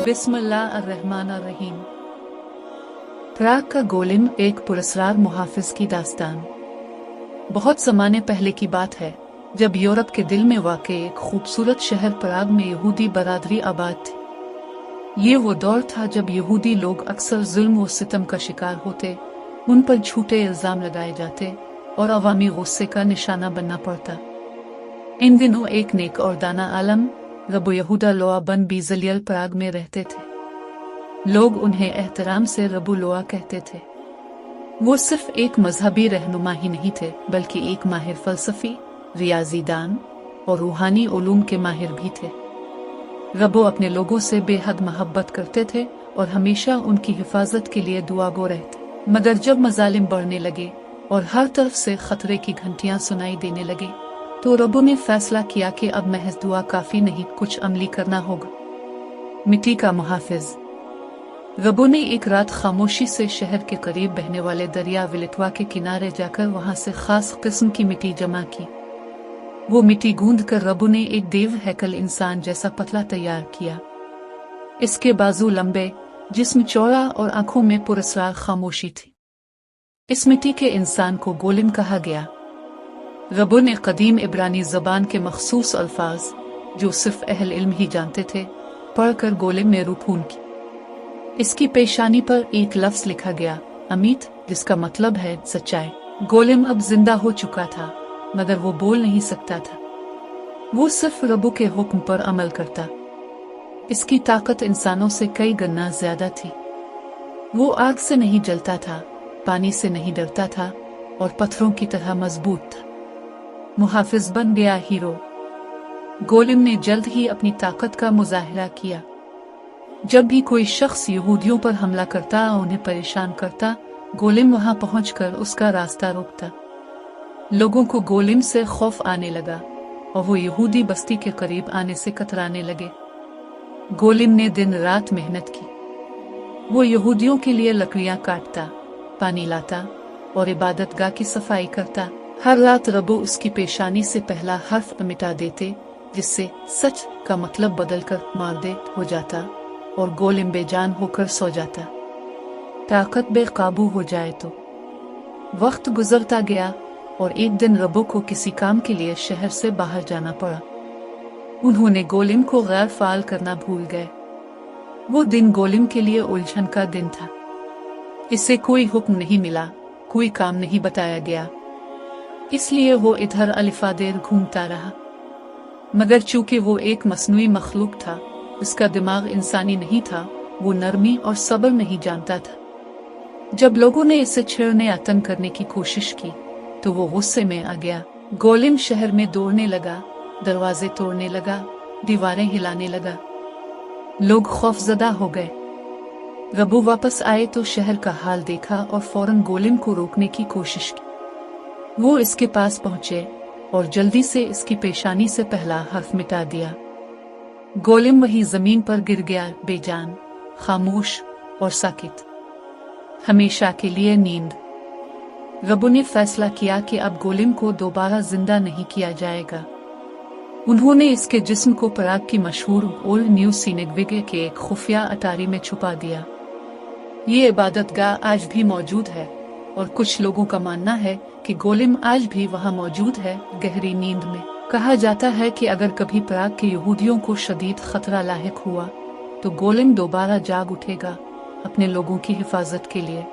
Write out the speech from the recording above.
बिस्मिल्लाहिर्रहमानिर्रहीम। प्राग का गोलिम एक पुरस्कार मुहाफिज की दास्तान। बहुत ज़माने पहले की बात है, जब यूरोप के दिल में वाक़े एक खूबसूरत शहर प्राग में यहूदी बरादरी आबाद थी। ये वो दौर था जब यहूदी लोग अक्सर जुल्म व सितम का शिकार होते, उन पर झूठे इल्ज़ाम लगाए जाते और अवामी गुस्से का निशाना बनना पड़ता। इन दिनों एक नेक और दाना आलम रबो यहूदा लोआ बन बीजलियल प्राग में रहते थे। लोग उन्हें एहतराम से रबू लोआ कहते थे। वो सिर्फ एक मजहबी रहनुमा ही नहीं थे, बल्कि एक माहिर फलसफी, रियाजीदान और रूहानी उलूम के माहिर भी थे। रबो अपने लोगों से बेहद मोहब्बत करते थे और हमेशा उनकी हिफाजत के लिए दुआगो रहते। मगर जब मजालिम बढ़ने लगे और हर तरफ से खतरे की घंटियां सुनाई देने लगे, तो रबो ने फैसला किया कि अब महज दुआ काफी नहीं, कुछ अमली करना होगा। मिट्टी का मुहाफिज। रबो ने एक रात खामोशी से शहर के करीब बहने वाले दरिया विलिटवा के किनारे जाकर वहां से खास किस्म की मिट्टी जमा की। वो मिट्टी गूंद कर रबो ने एक देव हैकल इंसान जैसा पतला तैयार किया। इसके बाजू लंबे, जिस्म चौड़ा और आंखों में पुरस्कार खामोशी थी। इस मिट्टी के इंसान को गोलिम कहा गया। रबो ने कदीम इब्रानी ज़बान के मखसूस अल्फाज, जो सिर्फ अहल इल्म ही जानते थे, पढ़कर गोलिम ने रूपून की। इसकी पेशानी पर एक लफ्ज़ लिखा गया, अमीत, जिसका मतलब है सच्चाई। गोलिम अब जिंदा हो चुका था, मगर वो बोल नहीं सकता था। वो सिर्फ रबो के हुक्म पर अमल करता। इसकी ताकत इंसानों से कई गुना ज्यादा थी। वो आग से नहीं जलता था, पानी से नहीं डरता था और पत्थरों की तरह मजबूत था। मुहाफिज बन गया हीरो। गोलिम ने जल्द ही अपनी ताकत का मुजाहिरा किया। जब भी कोई शख्स यहूदियों पर हमला करता और उन्हें परेशान करता, गोलिम वहां पहुंचकर उसका रास्ता रोकता। लोगों को गोलिम से खौफ आने लगा और वो यहूदी बस्ती के करीब आने से कतराने लगे। गोलिम ने दिन रात मेहनत की। वो यहूदियों के लिए लकड़ियां काटता, पानी लाता और इबादतगाह की सफाई करता। हर रात रबो उसकी पेशानी से पहला हर्फ मिटा देते, जिससे सच का मतलब बदलकर मारदे हो जाता और गोलिम बेजान होकर सो जाता। ताकत बेकाबू हो जाए तो। वक्त गुजरता गया और एक दिन रबो को किसी काम के लिए शहर से बाहर जाना पड़ा। उन्होंने गोलिम को गैर फाल करना भूल गए। वो दिन गोलिम के लिए उलझन का दिन था। इसे कोई हुक्म नहीं मिला, कोई काम नहीं बताया गया, इसलिए वो इधर अलिफादेर घूमता रहा। मगर चूंकि वो एक मसनूई मखलूक था, उसका दिमाग इंसानी नहीं था, वो नरमी और सब्र नहीं जानता था। जब लोगों ने इसे छेड़ने या तंग करने की कोशिश की, तो वो गुस्से में आ गया। गोलिम शहर में दौड़ने लगा, दरवाजे तोड़ने लगा, दीवारें हिलाने लगा। लोग खौफजदा हो गए। रबो वापस आए तो शहर का हाल देखा और फौरन गोलिम को रोकने की कोशिश की। वो इसके पास पहुंचे और जल्दी से इसकी पेशानी से पहला हर्फ मिटा दिया। गोलिम वही जमीन पर गिर गया, बेजान, खामोश और साकित, हमेशा के लिए नींद। रबो ने फैसला किया कि अब गोलिम को दोबारा जिंदा नहीं किया जाएगा। उन्होंने इसके जिस्म को प्राग की मशहूर ओल्ड न्यू सिनेगविगे के एक खुफिया अटारी में छुपा दिया। ये इबादतगाह आज भी मौजूद है और कुछ लोगों का मानना है कि गोलिम आज भी वहां मौजूद है, गहरी नींद में। कहा जाता है कि अगर कभी प्राग के यहूदियों को शदीद खतरा लाहिक हुआ, तो गोलिम दोबारा जाग उठेगा अपने लोगों की हिफाजत के लिए।